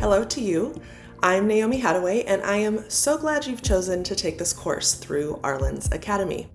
Hello to you. I'm Naomi Hadaway, and I am so glad you've chosen to take this course through Arlen's Academy.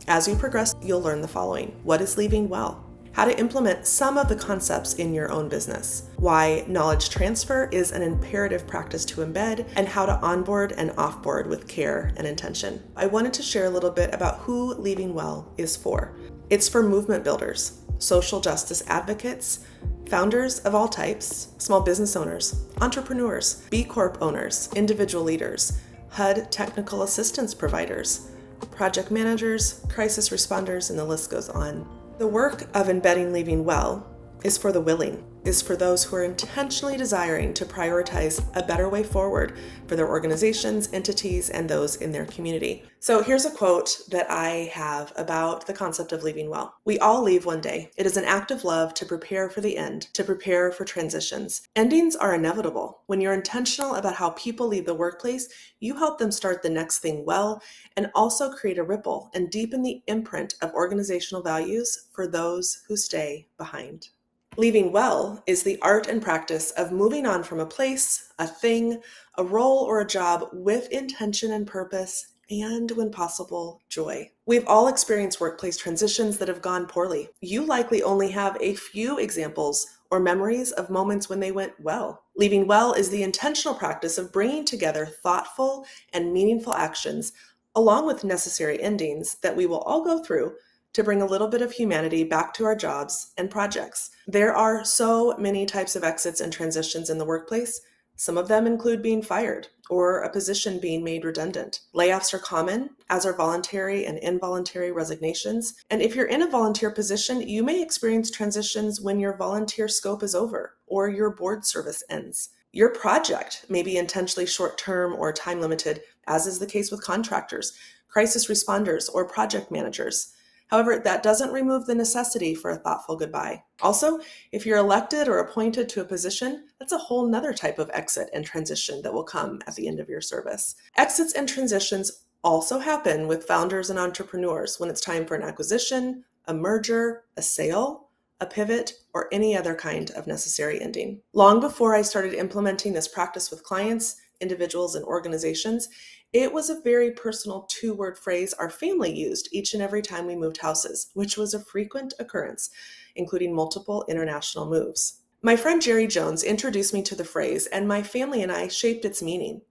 As you progress, you'll learn the following. What is leaving well? How to implement some of the concepts in your own business, why knowledge transfer is an imperative practice to embed, and how to onboard and offboard with care and intention. I wanted to share a little bit about who Leaving Well is for. It's for movement builders, social justice advocates, founders of all types, small business owners, entrepreneurs, B Corp owners, individual leaders, HUD technical assistance providers, project managers, crisis responders, and the list goes on. The work of embedding Leaving Well is for the willing, is for those who are intentionally desiring to prioritize a better way forward for their organizations, entities, and those in their community. So here's a quote that I have about the concept of leaving well. We all leave one day. It is an act of love to prepare for the end, to prepare for transitions. Endings are inevitable. When you're intentional about how people leave the workplace, you help them start the next thing well and also create a ripple and deepen the imprint of organizational values for those who stay behind. Leaving well is the art and practice of moving on from a place, a thing, a role, or a job with intention and purpose, and when possible, joy. We've all experienced workplace transitions that have gone poorly. You likely only have a few examples or memories of moments when they went well. Leaving well is the intentional practice of bringing together thoughtful and meaningful actions along with necessary endings that we will all go through to bring a little bit of humanity back to our jobs and projects. There are so many types of exits and transitions in the workplace. Some of them include being fired or a position being made redundant. Layoffs are common, as are voluntary and involuntary resignations. And if you're in a volunteer position, you may experience transitions when your volunteer scope is over or your board service ends. Your project may be intentionally short-term or time-limited, as is the case with contractors, crisis responders, or project managers. However, that doesn't remove the necessity for a thoughtful goodbye. Also, if you're elected or appointed to a position, that's a whole nother type of exit and transition that will come at the end of your service. Exits and transitions also happen with founders and entrepreneurs when it's time for an acquisition, a merger, a sale, a pivot, or any other kind of necessary ending. Long before I started implementing this practice with clients, individuals, and organizations, it was a very personal two-word phrase our family used each and every time we moved houses, which was a frequent occurrence, including multiple international moves. My friend Jerry Jones introduced me to the phrase, and my family and I shaped its meaning.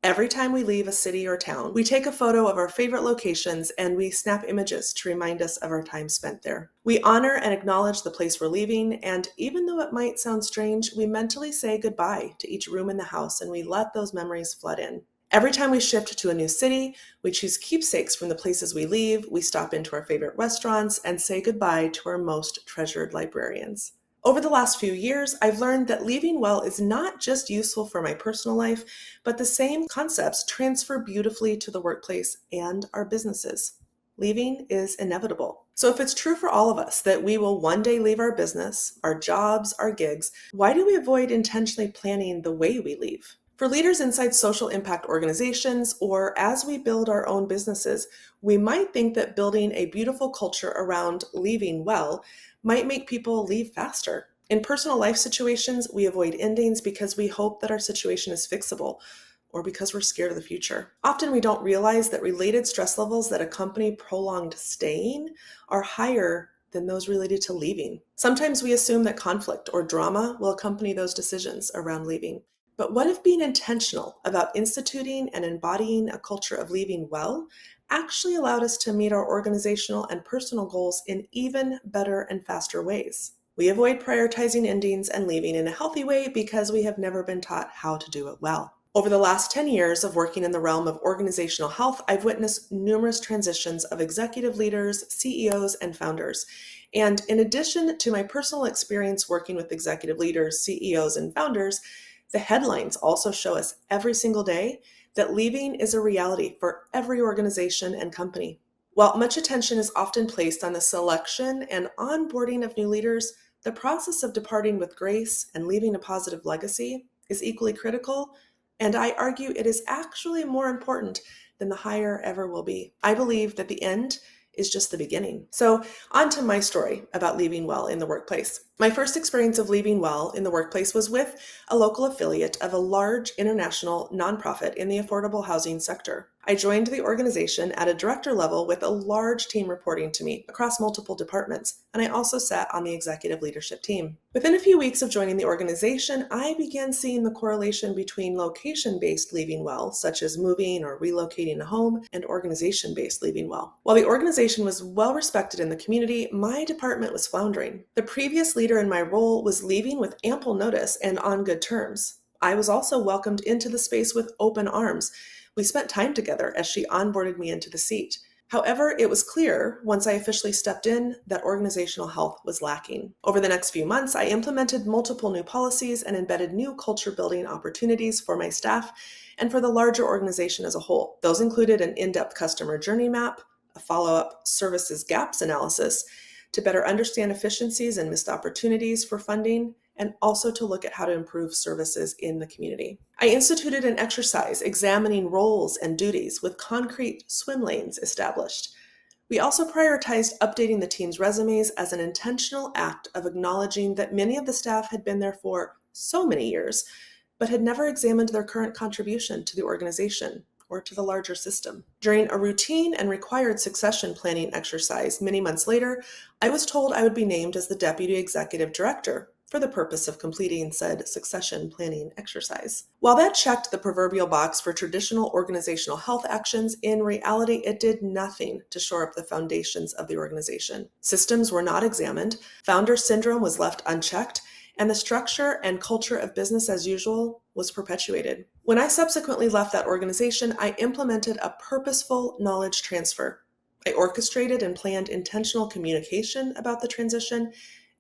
Every time we leave a city or town, we take a photo of our favorite locations and we snap images to remind us of our time spent there. We honor and acknowledge the place we're leaving, and even though it might sound strange, we mentally say goodbye to each room in the house and we let those memories flood in. Every time we shift to a new city, we choose keepsakes from the places we leave, we stop into our favorite restaurants, and say goodbye to our most treasured librarians. Over the last few years, I've learned that leaving well is not just useful for my personal life, but the same concepts transfer beautifully to the workplace and our businesses. Leaving is inevitable. So if it's true for all of us that we will one day leave our business, our jobs, our gigs, why do we avoid intentionally planning the way we leave? For leaders inside social impact organizations, or as we build our own businesses, we might think that building a beautiful culture around leaving well might make people leave faster. In personal life situations, we avoid endings because we hope that our situation is fixable or because we're scared of the future. Often we don't realize that related stress levels that accompany prolonged staying are higher than those related to leaving. Sometimes we assume that conflict or drama will accompany those decisions around leaving. But what if being intentional about instituting and embodying a culture of leaving well actually allowed us to meet our organizational and personal goals in even better and faster ways? We avoid prioritizing endings and leaving in a healthy way because we have never been taught how to do it well. Over the last 10 years of working in the realm of organizational health, I've witnessed numerous transitions of executive leaders, CEOs, and founders. And in addition to my personal experience working with executive leaders, CEOs, and founders, the headlines also show us every single day that leaving is a reality for every organization and company. While much attention is often placed on the selection and onboarding of new leaders, the process of departing with grace and leaving a positive legacy is equally critical, and I argue it is actually more important than the hire ever will be. I believe that the end is just the beginning. So, on to my story about leaving well in the workplace. My first experience of leaving well in the workplace was with a local affiliate of a large international nonprofit in the affordable housing sector. I joined the organization at a director level with a large team reporting to me across multiple departments, and I also sat on the executive leadership team. Within a few weeks of joining the organization, I began seeing the correlation between location-based leaving well, such as moving or relocating a home, and organization-based leaving well. While the organization was well respected in the community, my department was floundering. The previous leader in my role was leaving with ample notice and on good terms. I was also welcomed into the space with open arms. We spent time together as she onboarded me into the seat. However, it was clear once I officially stepped in that organizational health was lacking. Over the next few months, I implemented multiple new policies and embedded new culture building opportunities for my staff and for the larger organization as a whole. Those included an in-depth customer journey map, a follow-up services gaps analysis to better understand efficiencies and missed opportunities for funding, and also to look at how to improve services in the community. I instituted an exercise examining roles and duties with concrete swim lanes established. We also prioritized updating the team's resumes as an intentional act of acknowledging that many of the staff had been there for so many years, but had never examined their current contribution to the organization or to the larger system. During a routine and required succession planning exercise many months later, I was told I would be named as the Deputy Executive Director for the purpose of completing said succession planning exercise. While that checked the proverbial box for traditional organizational health actions, in reality, it did nothing to shore up the foundations of the organization. Systems were not examined, founder syndrome was left unchecked, and the structure and culture of business as usual was perpetuated. When I subsequently left that organization, I implemented a purposeful knowledge transfer. I orchestrated and planned intentional communication about the transition,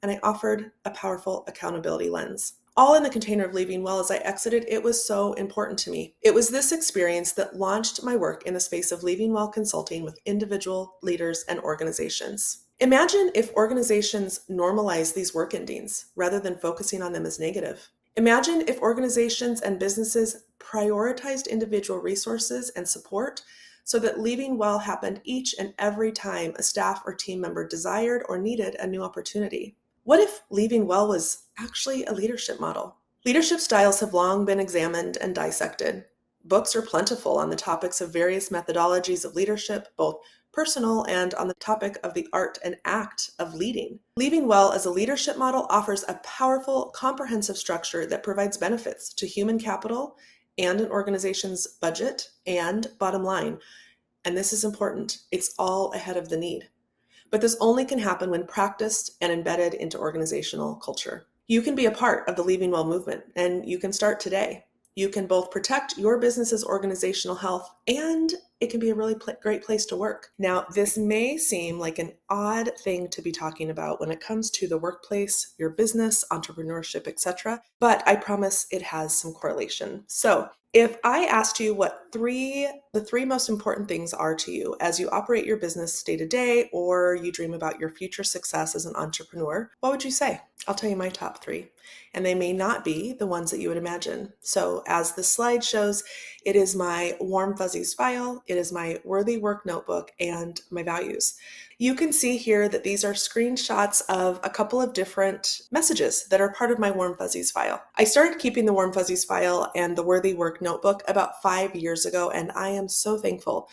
and I offered a powerful accountability lens. All in the container of leaving well. As I exited, it was so important to me. It was this experience that launched my work in the space of leaving well consulting with individual leaders and organizations. Imagine if organizations normalize these work endings rather than focusing on them as negative. Imagine if organizations and businesses prioritized individual resources and support so that leaving well happened each and every time a staff or team member desired or needed a new opportunity. What if leaving well was actually a leadership model? Leadership styles have long been examined and dissected. Books are plentiful on the topics of various methodologies of leadership, both personal and on the topic of the art and act of leading. Leaving well as a leadership model offers a powerful, comprehensive structure that provides benefits to human capital and an organization's budget and bottom line. And this is important. It's all ahead of the need. But this only can happen when practiced and embedded into organizational culture. You can be a part of the Leaving Well movement, and you can start today. You can both protect your business's organizational health, and it can be a really great place to work. Now, this may seem like an odd thing to be talking about when it comes to the workplace, your business, entrepreneurship, etc., but I promise it has some correlation. So, if I asked you what the three most important things are to you as you operate your business day to day, or you dream about your future success as an entrepreneur, what would you say? I'll tell you my top three, and they may not be the ones that you would imagine. So as the slide shows, it is my Warm Fuzzies file, it is my Worthy Work notebook, and my values. You can see here that these are screenshots of a couple of different messages that are part of my Warm Fuzzies file. I started keeping the Warm Fuzzies file and the Worthy Work notebook about 5 years ago, and I am so thankful.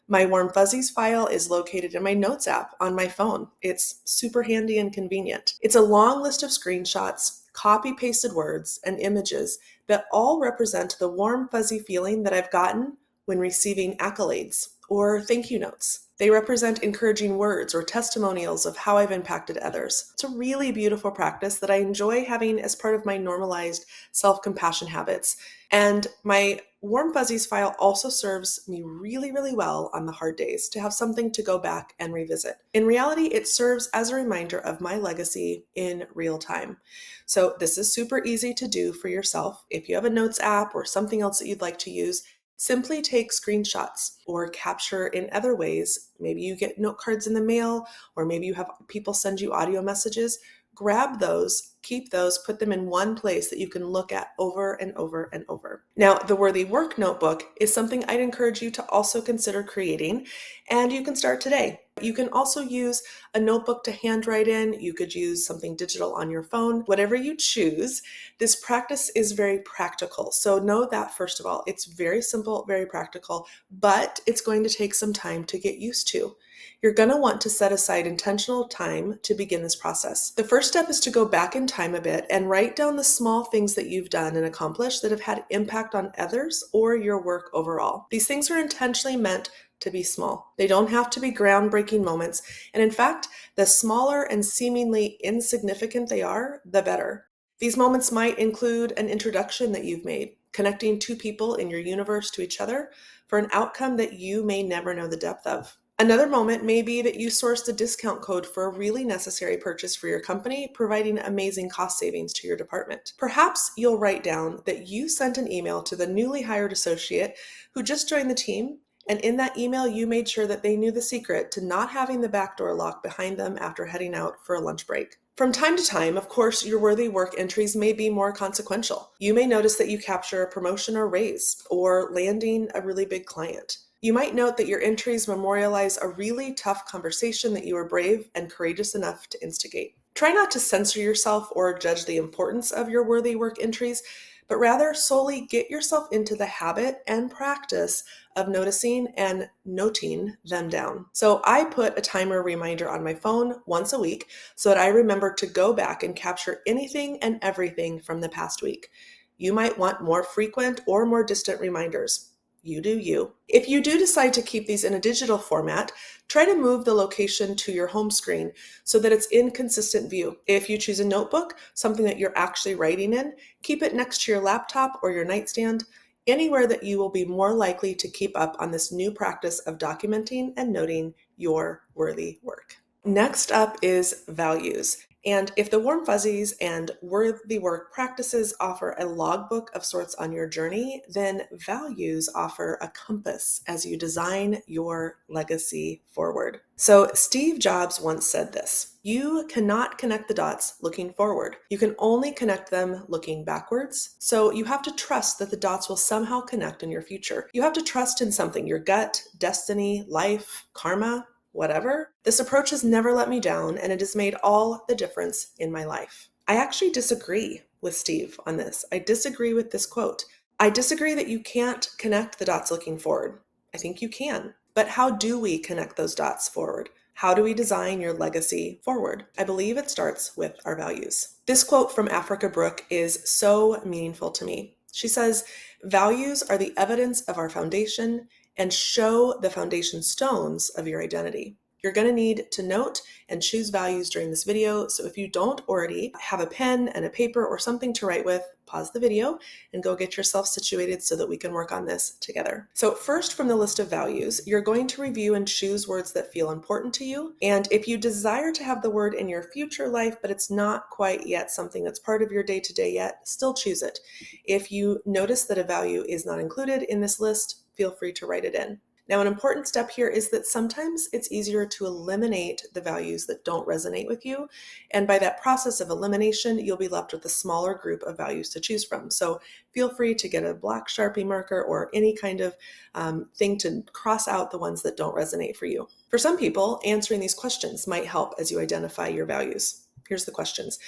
My Warm Fuzzies file is located in my Notes app on my phone. It's super handy and convenient. It's a long list of screenshots, copy-pasted words, and images that all represent the warm, fuzzy feeling that I've gotten when receiving accolades or thank you notes. They represent encouraging words or testimonials of how I've impacted others. It's a really beautiful practice that I enjoy having as part of my normalized self-compassion habits. And my Warm Fuzzies file also serves me really, really well on the hard days to have something to go back and revisit. In reality, it serves as a reminder of my legacy in real time. So this is super easy to do for yourself. If you have a Notes app or something else that you'd like to use, simply take screenshots or capture in other ways. Maybe you get note cards in the mail, or maybe you have people send you audio messages. Grab those, keep those, put them in one place that you can look at over and over and over. Now, the Worthy Work notebook is something I'd encourage you to also consider creating, and you can start today. You can also use a notebook to handwrite in. You could use something digital on your phone. Whatever you choose, this practice is very practical. So know that, first of all, it's very simple, very practical, but it's going to take some time to get used to. You're going to want to set aside intentional time to begin this process. The first step is to go back in time a bit and write down the small things that you've done and accomplished that have had impact on others or your work overall. These things are intentionally meant to be small. They don't have to be groundbreaking moments. And in fact, the smaller and seemingly insignificant they are, the better. These moments might include an introduction that you've made, connecting two people in your universe to each other for an outcome that you may never know the depth of. Another moment may be that you sourced a discount code for a really necessary purchase for your company, providing amazing cost savings to your department. Perhaps you'll write down that you sent an email to the newly hired associate who just joined the team, and in that email, you made sure that they knew the secret to not having the back door locked behind them after heading out for a lunch break. From time to time, of course, your worthy work entries may be more consequential. You may notice that you capture a promotion or raise, or landing a really big client. You might note that your entries memorialize a really tough conversation that you were brave and courageous enough to instigate. Try not to censor yourself or judge the importance of your worthy work entries, but rather solely get yourself into the habit and practice of noticing and noting them down. So I put a timer reminder on my phone once a week so that I remember to go back and capture anything and everything from the past week. You might want more frequent or more distant reminders. You do you. If you do decide to keep these in a digital format, try to move the location to your home screen so that it's in consistent view. If you choose a notebook, something that you're actually writing in, keep it next to your laptop or your nightstand, anywhere that you will be more likely to keep up on this new practice of documenting and noting your worthy work. Next up is values. And if the warm fuzzies and worthy work practices offer a logbook of sorts on your journey, then values offer a compass as you design your legacy forward. So Steve Jobs once said this: "You cannot connect the dots looking forward. You can only connect them looking backwards. So you have to trust that the dots will somehow connect in your future. You have to trust in something, your gut, destiny, life, karma, whatever." This approach has never let me down, and it has made all the difference in my life. I actually disagree with Steve on this. I disagree with this quote. I disagree that you can't connect the dots looking forward. I think you can. But how do we connect those dots forward? How do we design your legacy forward? I believe it starts with our values. This quote from Africa Brooke is so meaningful to me. She says, "Values are the evidence of our foundation and show the foundation stones of your identity." You're going to need to note and choose values during this video. So if you don't already have a pen and a paper or something to write with, pause the video and go get yourself situated so that we can work on this together. So first, from the list of values, you're going to review and choose words that feel important to you. And if you desire to have the word in your future life, but it's not quite yet something that's part of your day-to-day yet, still choose it. If you notice that a value is not included in this list, feel free to write it in. Now, an important step here is that sometimes it's easier to eliminate the values that don't resonate with you. And by that process of elimination, you'll be left with a smaller group of values to choose from. So feel free to get a black Sharpie marker or any kind of thing to cross out the ones that don't resonate for you. For some people, answering these questions might help as you identify your values. Here's the questions.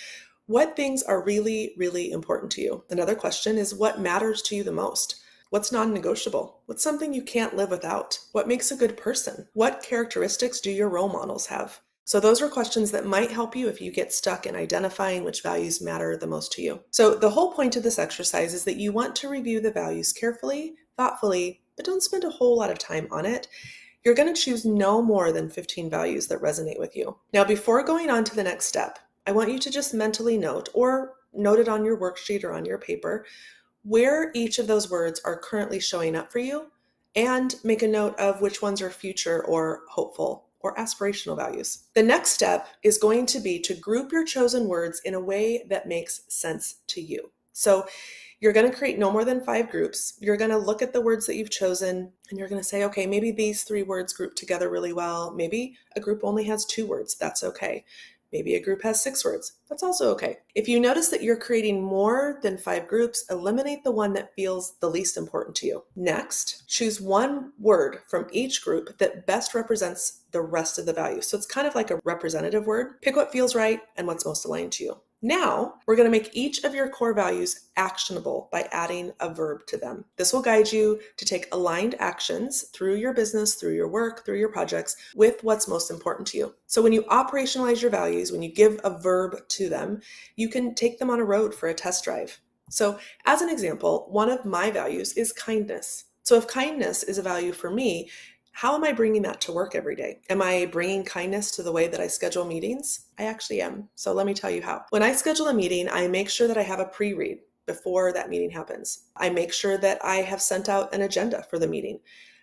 What things are really, really important to you? Another question is, what matters to you the most? What's non-negotiable? What's something you can't live without? What makes a good person? What characteristics do your role models have? So those are questions that might help you if you get stuck in identifying which values matter the most to you. So the whole point of this exercise is that you want to review the values carefully, thoughtfully, but don't spend a whole lot of time on it. You're going to choose no more than 15 values that resonate with you. Now, before going on to the next step, I want you to just mentally note, or note it on your worksheet or on your paper, where each of those words are currently showing up for you, and make a note of which ones are future or hopeful or aspirational values. The next step is going to be to group your chosen words in a way that makes sense to you. So you're going to create no more than 5 groups. You're going to look at the words that you've chosen and you're going to say, okay, maybe these 3 words group together really well. Maybe a group only has 2 words. That's okay. Maybe a group has 6 words. That's also okay. If you notice that you're creating more than 5 groups, eliminate the one that feels the least important to you. Next, choose one word from each group that best represents the rest of the values. So it's kind of like a representative word. Pick what feels right and what's most aligned to you. Now, we're going to make each of your core values actionable by adding a verb to them. This will guide you to take aligned actions through your business, through your work, through your projects with what's most important to you. So when you operationalize your values, when you give a verb to them, you can take them on a road for a test drive. So as an example, one of my values is kindness. So if kindness is a value for me, how am I bringing that to work every day? Am I bringing kindness to the way that I schedule meetings? I actually am. So let me tell you how. When I schedule a meeting, I make sure that I have a pre-read before that meeting happens. I make sure that I have sent out an agenda for the meeting.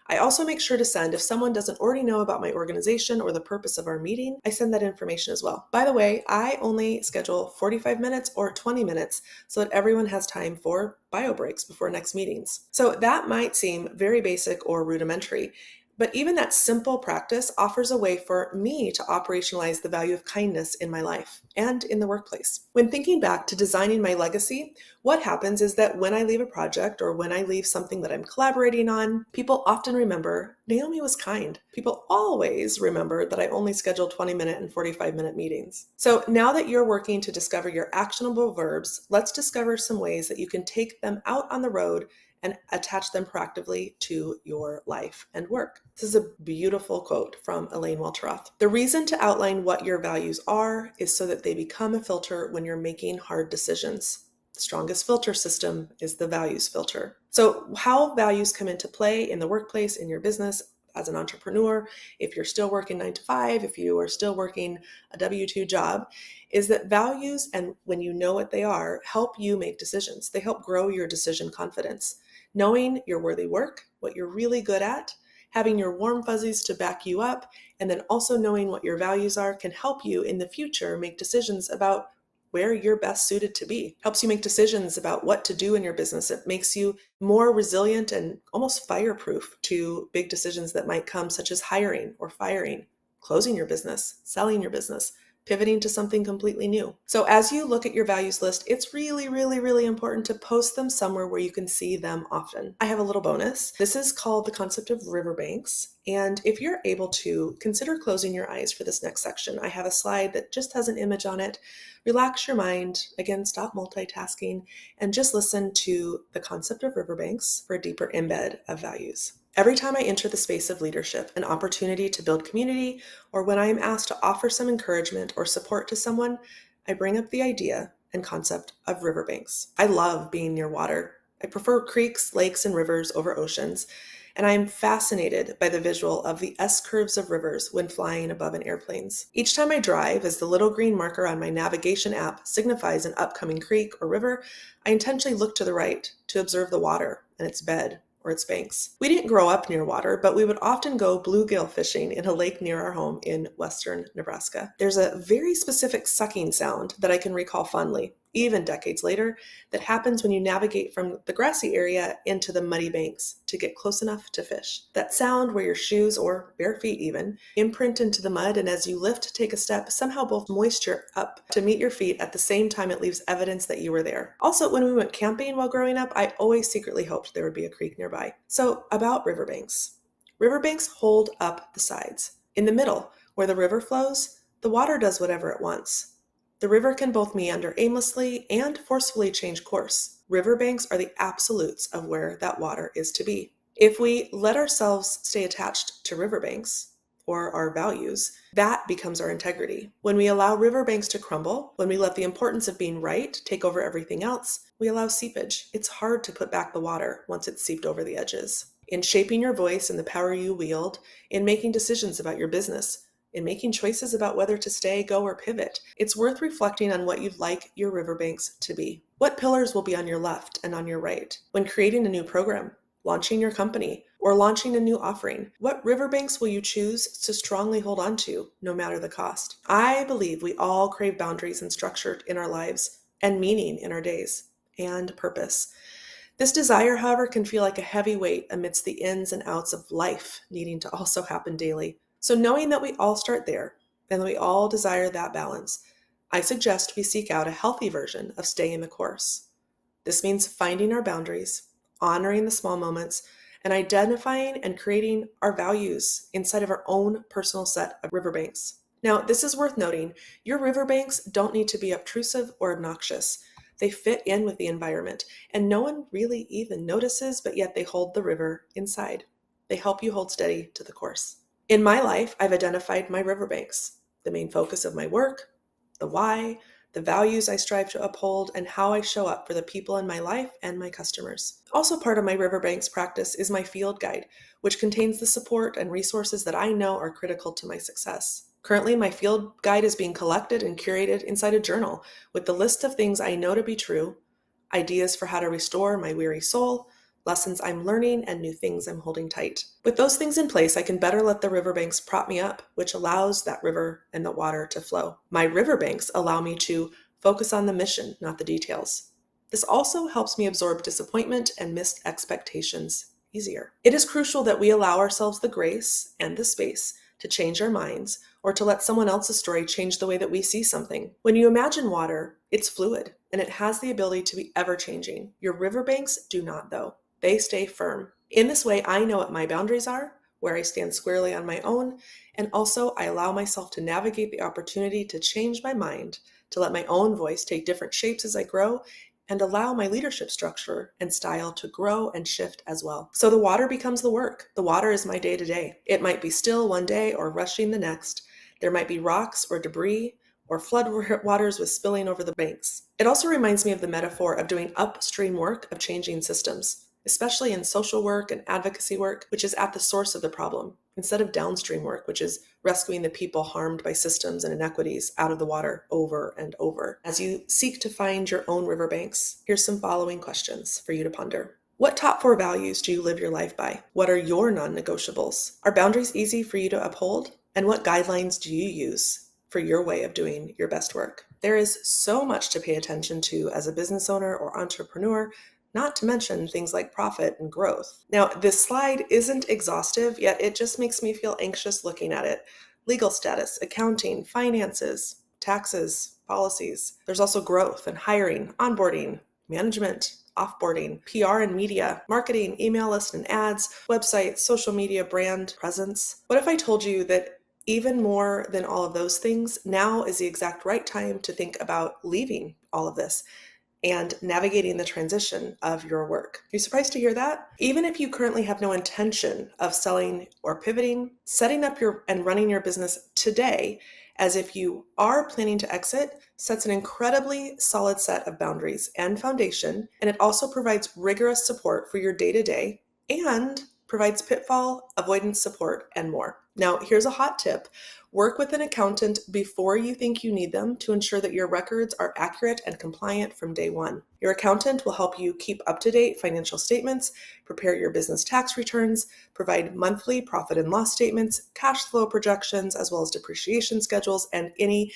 I also make sure to send, if someone doesn't already know about my organization or the purpose of our meeting, I send that information as well. By the way, I only schedule 45 minutes or 20 minutes so that everyone has time for bio breaks before next meetings. So that might seem very basic or rudimentary, but even that simple practice offers a way for me to operationalize the value of kindness in my life and in the workplace. When thinking back to designing my legacy, what happens is that when I leave a project or when I leave something that I'm collaborating on, people often remember Naomi was kind. People always remember that I only scheduled 20-minute and 45-minute meetings. So now that you're working to discover your actionable verbs, let's discover some ways that you can take them out on the road and attach them proactively to your life and work. This is a beautiful quote from Elaine Welteroth. The reason to outline what your values are is so that they become a filter when you're making hard decisions. The strongest filter system is the values filter. So how values come into play in the workplace, in your business, as an entrepreneur, if you're still working 9 to 5, if you are still working a W-2 job, is that values, and when you know what they are, help you make decisions. They help grow your decision confidence. Knowing your worthy work, what you're really good at, having your warm fuzzies to back you up, and then also knowing what your values are can help you in the future make decisions about where you're best suited to be. Helps you make decisions about what to do in your business. It makes you more resilient and almost fireproof to big decisions that might come, such as hiring or firing, closing your business, selling your business, pivoting to something completely new. So as you look at your values list, it's really, really, really important to post them somewhere where you can see them often. I have a little bonus. This is called the concept of riverbanks. And if you're able to, consider closing your eyes for this next section. I have a slide that just has an image on it. Relax your mind. Again, stop multitasking and just listen to the concept of riverbanks for a deeper embed of values. Every time I enter the space of leadership, an opportunity to build community, or when I am asked to offer some encouragement or support to someone, I bring up the idea and concept of riverbanks. I love being near water. I prefer creeks, lakes, and rivers over oceans, and I am fascinated by the visual of the S-curves of rivers when flying above in airplanes. Each time I drive, as the little green marker on my navigation app signifies an upcoming creek or river, I intentionally look to the right to observe the water and its bed or its banks. We didn't grow up near water, but we would often go bluegill fishing in a lake near our home in western Nebraska. There's a very specific sucking sound that I can recall fondly, even decades later, that happens when you navigate from the grassy area into the muddy banks to get close enough to fish. That sound where your shoes, or bare feet even, imprint into the mud, and as you lift to take a step, somehow both moisture up to meet your feet at the same time it leaves evidence that you were there. Also, when we went camping while growing up, I always secretly hoped there would be a creek nearby. So about riverbanks. Riverbanks hold up the sides. In the middle, where the river flows, the water does whatever it wants. The river can both meander aimlessly and forcefully change course. Riverbanks are the absolutes of where that water is to be. If we let ourselves stay attached to riverbanks, or our values, that becomes our integrity. When we allow riverbanks to crumble, when we let the importance of being right take over everything else, we allow seepage. It's hard to put back the water once it's seeped over the edges. In shaping your voice and the power you wield, in making decisions about your business, in making choices about whether to stay, go, or pivot, it's worth reflecting on what you'd like your riverbanks to be. What pillars will be on your left and on your right? When creating a new program, launching your company, or launching a new offering, what riverbanks will you choose to strongly hold on to, no matter the cost? I believe we all crave boundaries and structure in our lives, and meaning in our days, and purpose. This desire, however, can feel like a heavy weight amidst the ins and outs of life needing to also happen daily. So knowing that we all start there, and we all desire that balance. I suggest we seek out a healthy version of staying the course. This means finding our boundaries, honoring the small moments, and identifying and creating our values inside of our own personal set of riverbanks. Now, this is worth noting. Your riverbanks don't need to be obtrusive or obnoxious. They fit in with the environment, and no one really even notices, but yet they hold the river inside. They help you hold steady to the course. In my life, I've identified my riverbanks, the main focus of my work, the why, the values I strive to uphold, and how I show up for the people in my life and my customers. Also part of my riverbanks practice is my field guide, which contains the support and resources that I know are critical to my success. Currently, my field guide is being collected and curated inside a journal with the list of things I know to be true, ideas for how to restore my weary soul, lessons I'm learning, and new things I'm holding tight. With those things in place, I can better let the riverbanks prop me up, which allows that river and the water to flow. My riverbanks allow me to focus on the mission, not the details. This also helps me absorb disappointment and missed expectations easier. It is crucial that we allow ourselves the grace and the space to change our minds or to let someone else's story change the way that we see something. When you imagine water, it's fluid and it has the ability to be ever changing. Your riverbanks do not, though. They stay firm. In this way, I know what my boundaries are, where I stand squarely on my own, and also I allow myself to navigate the opportunity to change my mind, to let my own voice take different shapes as I grow, and allow my leadership structure and style to grow and shift as well. So the water becomes the work. The water is my day-to-day. It might be still one day or rushing the next. There might be rocks or debris or flood waters with spilling over the banks. It also reminds me of the metaphor of doing upstream work of changing systems, especially in social work and advocacy work, which is at the source of the problem, instead of downstream work, which is rescuing the people harmed by systems and inequities out of the water over and over. As you seek to find your own riverbanks, here's some following questions for you to ponder. What top 4 values do you live your life by? What are your non-negotiables? Are boundaries easy for you to uphold? And what guidelines do you use for your way of doing your best work? There is so much to pay attention to as a business owner or entrepreneur, not to mention things like profit and growth. Now, this slide isn't exhaustive, yet it just makes me feel anxious looking at it. Legal status, accounting, finances, taxes, policies. There's also growth and hiring, onboarding, management, offboarding, PR and media, marketing, email list and ads, website, social media, brand presence. What if I told you that even more than all of those things, now is the exact right time to think about leaving all of this and navigating the transition of your work? Are you surprised to hear that? Even if you currently have no intention of selling or pivoting, setting up and running your business today as if you are planning to exit sets an incredibly solid set of boundaries and foundation, and it also provides rigorous support for your day-to-day and provides pitfall avoidance support and more. Now, here's a hot tip. Work with an accountant before you think you need them to ensure that your records are accurate and compliant from day one. Your accountant will help you keep up-to-date financial statements, prepare your business tax returns, provide monthly profit and loss statements, cash flow projections, as well as depreciation schedules and any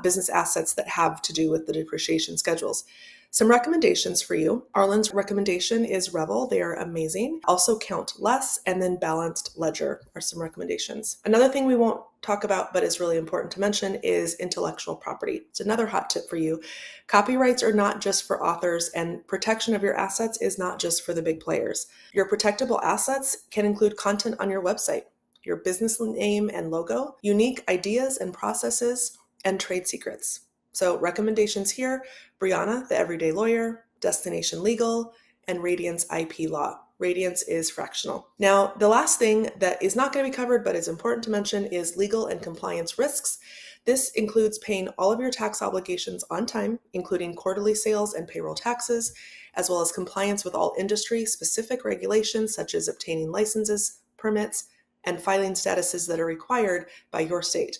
business assets that have to do with the depreciation schedules. Some recommendations for you. Arlen's recommendation is Revel. They are amazing. Also Count Less and then Balanced Ledger are some recommendations. Another thing we won't talk about but is really important to mention is intellectual property. It's another hot tip for you. Copyrights are not just for authors, and protection of your assets is not just for the big players. Your protectable assets can include content on your website, your business name and logo, unique ideas and processes, and trade secrets. So recommendations here: Brianna, the Everyday Lawyer, Destination Legal, and Radiance IP Law. Radiance is fractional. Now, the last thing that is not going to be covered but is important to mention is legal and compliance risks. This includes paying all of your tax obligations on time, including quarterly sales and payroll taxes, as well as compliance with all industry-specific regulations such as obtaining licenses, permits, and filing statuses that are required by your state.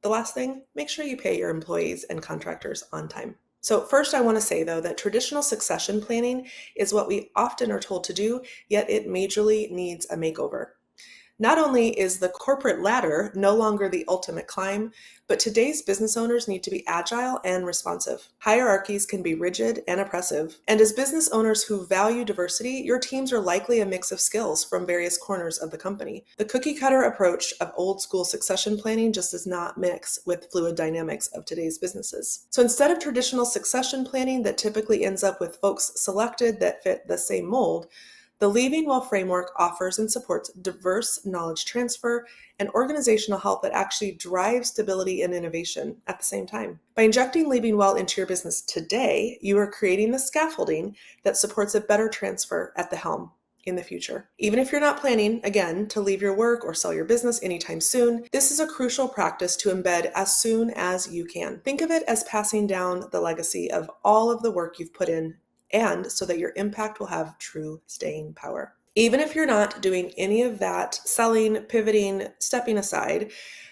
The last thing, make sure you pay your employees and contractors on time. So first, I want to say, though, that traditional succession planning is what we often are told to do, yet it majorly needs a makeover. Not only is the corporate ladder no longer the ultimate climb, but today's business owners need to be agile and responsive. Hierarchies can be rigid and oppressive, and as business owners who value diversity, your teams are likely a mix of skills from various corners of the company. The cookie-cutter approach of old-school succession planning just does not mix with fluid dynamics of today's businesses. So instead of traditional succession planning that typically ends up with folks selected that fit the same mold, the Leaving Well framework offers and supports diverse knowledge transfer and organizational health that actually drives stability and innovation at the same time. By injecting Leaving Well into your business today, you are creating the scaffolding that supports a better transfer at the helm in the future. Even if you're not planning, again, to leave your work or sell your business anytime soon, this is a crucial practice to embed as soon as you can. Think of it as passing down the legacy of all of the work you've put in, and so that your impact will have true staying power. Even if you're not doing any of that selling, pivoting, stepping aside,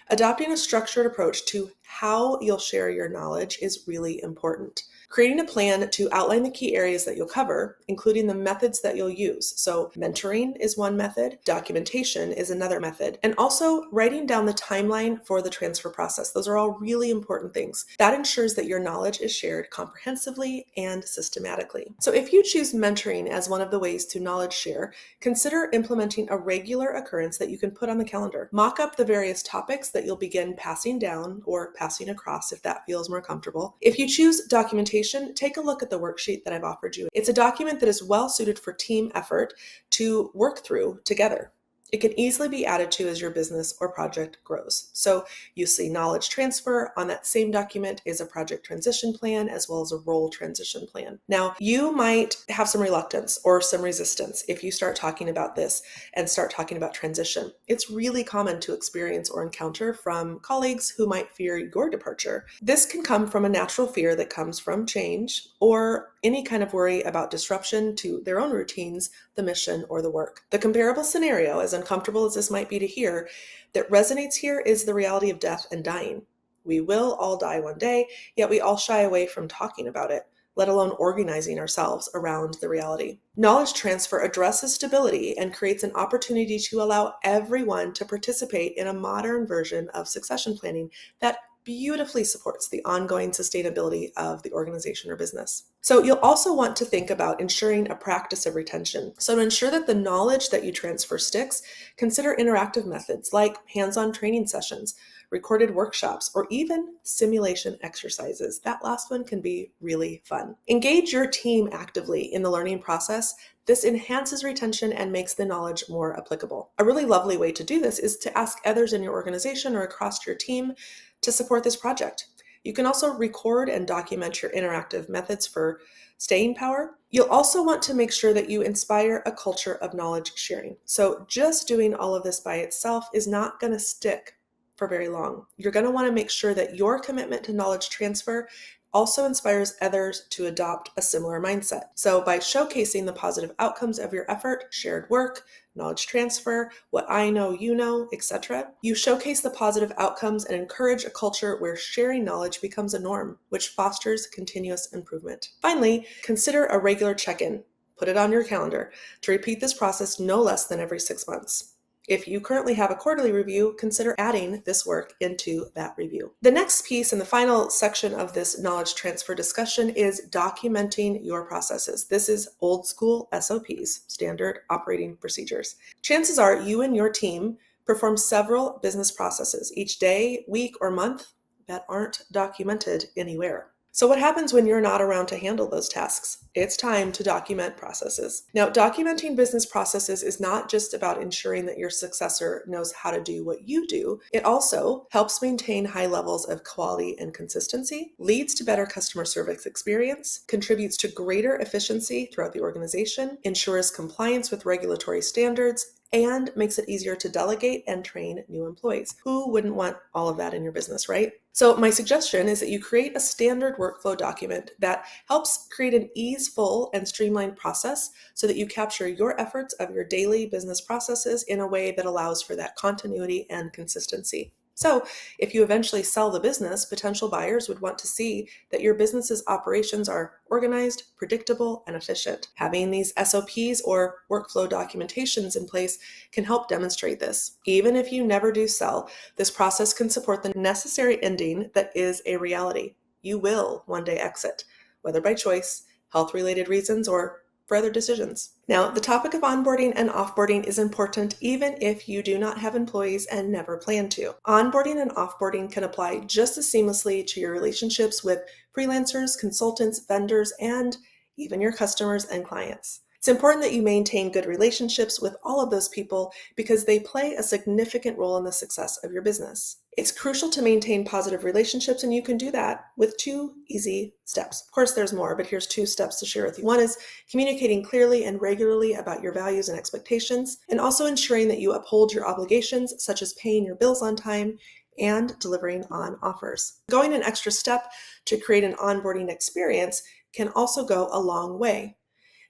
adopting a structured approach to how you'll share your knowledge is really important. Creating a plan to outline the key areas that you'll cover, including the methods that you'll use. So mentoring is one method, documentation is another method, and also writing down the timeline for the transfer process. Those are all really important things. That ensures that your knowledge is shared comprehensively and systematically. So if you choose mentoring as one of the ways to knowledge share, consider implementing a regular occurrence that you can put on the calendar. Mock up the various topics that you'll begin passing down or passing across if that feels more comfortable. If you choose documentation, take a look at the worksheet that I've offered you. It's a document that is well suited for team effort to work through together. It can easily be added to as your business or project grows. So you see knowledge transfer. On that same document is a project transition plan as well as a role transition plan. Now, you might have some reluctance or some resistance if you start talking about this and start talking about transition. It's really common to experience or encounter from colleagues who might fear your departure. This can come from a natural fear that comes from change or any kind of worry about disruption to their own routines, the mission, or the work. The comparable scenario, as uncomfortable as this might be to hear, that resonates here is the reality of death and dying. We will all die one day, yet we all shy away from talking about it, let alone organizing ourselves around the reality. Knowledge transfer addresses stability and creates an opportunity to allow everyone to participate in a modern version of succession planning that beautifully supports the ongoing sustainability of the organization or business. So you'll also want to think about ensuring a practice of retention. So to ensure that the knowledge that you transfer sticks, consider interactive methods like hands-on training sessions, recorded workshops, or even simulation exercises. That last one can be really fun. Engage your team actively in the learning process. This enhances retention and makes the knowledge more applicable. A really lovely way to do this is to ask others in your organization or across your team to support this project. You can also record and document your interactive methods for staying power. You'll also want to make sure that you inspire a culture of knowledge sharing. So just doing all of this by itself is not going to stick for very long. You're going to want to make sure that your commitment to knowledge transfer also inspires others to adopt a similar mindset. So by showcasing the positive outcomes of your effort, shared work, knowledge transfer, what I know, you know, etc., you showcase the positive outcomes and encourage a culture where sharing knowledge becomes a norm, which fosters continuous improvement. Finally, consider a regular check-in. Put it on your calendar to repeat this process no less than every 6 months. If you currently have a quarterly review, consider adding this work into that review. The next piece and the final section of this knowledge transfer discussion is documenting your processes. This is old school SOPs, standard operating procedures. Chances are you and your team perform several business processes each day, week, or month that aren't documented anywhere. So what happens when you're not around to handle those tasks? It's time to document processes. Now, documenting business processes is not just about ensuring that your successor knows how to do what you do. It also helps maintain high levels of quality and consistency, leads to better customer service experience, contributes to greater efficiency throughout the organization, ensures compliance with regulatory standards, and makes it easier to delegate and train new employees. Who wouldn't want all of that in your business, right? So my suggestion is that you create a standard workflow document that helps create an easeful and streamlined process so that you capture your efforts of your daily business processes in a way that allows for that continuity and consistency. So, if you eventually sell the business, potential buyers would want to see that your business's operations are organized, predictable, and efficient. Having these SOPs or workflow documentations in place can help demonstrate this. Even if you never do sell, this process can support the necessary ending that is a reality. You will one day exit, whether by choice, health-related reasons, or for other decisions. Now, the topic of onboarding and offboarding is important even if you do not have employees and never plan to. Onboarding and offboarding can apply just as seamlessly to your relationships with freelancers, consultants, vendors, and even your customers and clients. It's important that you maintain good relationships with all of those people because they play a significant role in the success of your business. It's crucial to maintain positive relationships, and you can do that with 2 easy steps. Of course, there's more, but here's 2 steps to share with you. One is communicating clearly and regularly about your values and expectations, and also ensuring that you uphold your obligations, such as paying your bills on time and delivering on offers. Going an extra step to create an onboarding experience can also go a long way.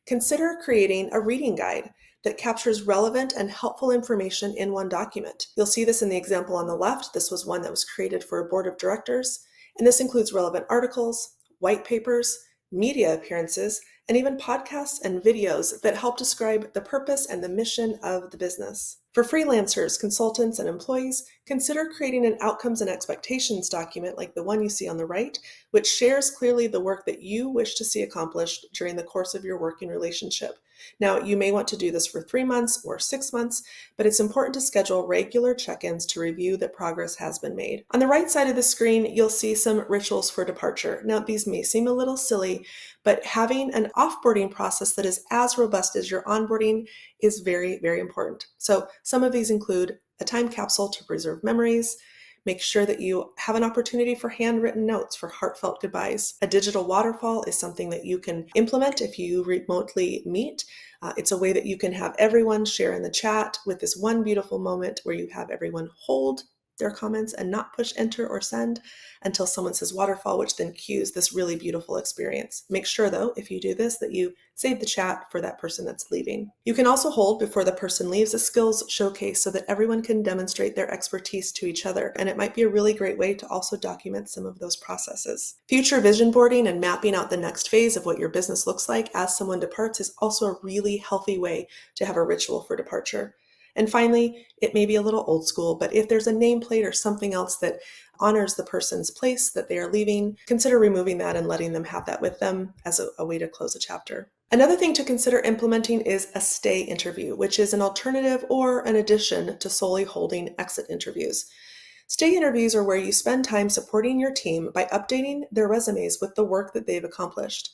Consider creating a reading guide that captures relevant and helpful information in one document. You'll see this in the example on the left. This was one that was created for a board of directors, and this includes relevant articles, white papers, media appearances, and even podcasts and videos that help describe the purpose and the mission of the business. For freelancers, consultants, and employees, consider creating an outcomes and expectations document like the one you see on the right, which shares clearly the work that you wish to see accomplished during the course of your working relationship. Now, you may want to do this for 3 months or 6 months, but it's important to schedule regular check-ins to review that progress has been made. On the right side of the screen, you'll see some rituals for departure. Now, these may seem a little silly, but having an offboarding process that is as robust as your onboarding is very, very important. So some of these include a time capsule to preserve memories. Make sure that you have an opportunity for handwritten notes for heartfelt goodbyes. A digital waterfall is something that you can implement if you remotely meet. It's a way that you can have everyone share in the chat with this one beautiful moment where you have everyone hold their comments and not push enter or send until someone says waterfall, which then cues this really beautiful experience. Make sure though, if you do this, that you save the chat for that person that's leaving. You can also hold before the person leaves a skills showcase so that everyone can demonstrate their expertise to each other. And it might be a really great way to also document some of those processes. Future vision boarding and mapping out the next phase of what your business looks like as someone departs is also a really healthy way to have a ritual for departure. And finally, it may be a little old school, but if there's a nameplate or something else that honors the person's place that they are leaving, consider removing that and letting them have that with them as a way to close a chapter. Another thing to consider implementing is a stay interview, which is an alternative or an addition to solely holding exit interviews. Stay interviews are where you spend time supporting your team by updating their resumes with the work that they've accomplished.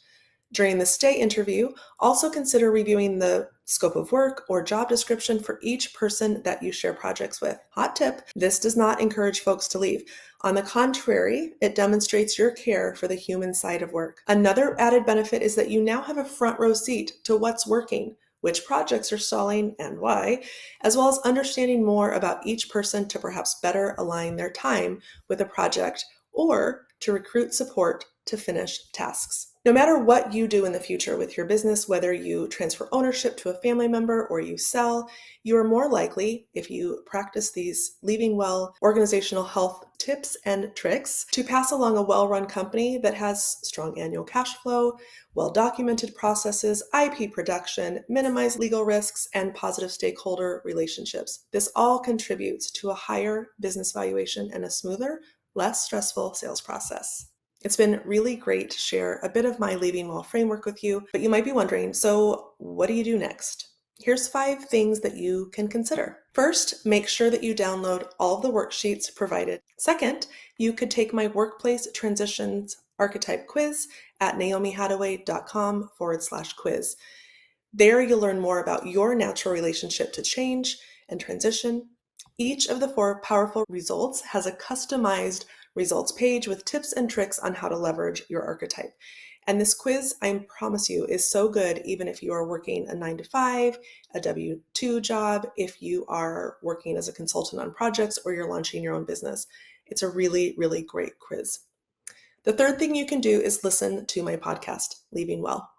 During the stay interview, also consider reviewing the scope of work or job description for each person that you share projects with. Hot tip, this does not encourage folks to leave. On the contrary, it demonstrates your care for the human side of work. Another added benefit is that you now have a front row seat to what's working, which projects are stalling and why, as well as understanding more about each person to perhaps better align their time with a project or to recruit support to finish tasks. No matter what you do in the future with your business, whether you transfer ownership to a family member or you sell, you are more likely, if you practice these leaving well organizational health tips and tricks, to pass along a well-run company that has strong annual cash flow, well-documented processes, IP production, minimized legal risks, and positive stakeholder relationships. This all contributes to a higher business valuation and a smoother, less stressful sales process. It's been really great to share a bit of my Leaving Well framework with you, but you might be wondering, so what do you do next? Here's 5 things that you can consider. First, make sure that you download all of the worksheets provided. Second, you could take my workplace transitions archetype quiz at naomihadaway.com/quiz. There you'll learn more about your natural relationship to change and transition. Each of the 4 powerful results has a customized results page with tips and tricks on how to leverage your archetype. And this quiz, I promise you, is so good even if you are working a 9-to-5, a W-2 job, if you are working as a consultant on projects, or you're launching your own business. It's a really, really great quiz. The third thing you can do is listen to my podcast, Leaving Well.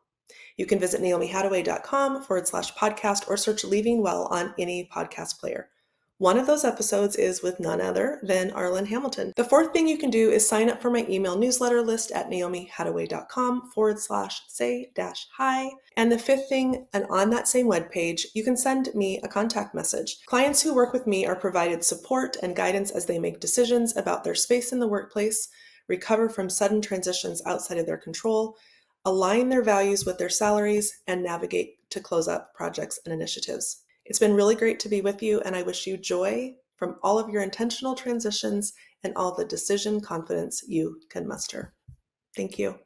You can visit naomihadaway.com/podcast or search Leaving Well on any podcast player. One of those episodes is with none other than Arlen Hamilton. The fourth thing you can do is sign up for my email newsletter list at naomihadaway.com/say-hi. And the fifth thing, and on that same webpage, you can send me a contact message. Clients who work with me are provided support and guidance as they make decisions about their space in the workplace, recover from sudden transitions outside of their control, align their values with their salaries, and navigate to close up projects and initiatives. It's been really great to be with you, and I wish you joy from all of your intentional transitions and all the decision confidence you can muster. Thank you.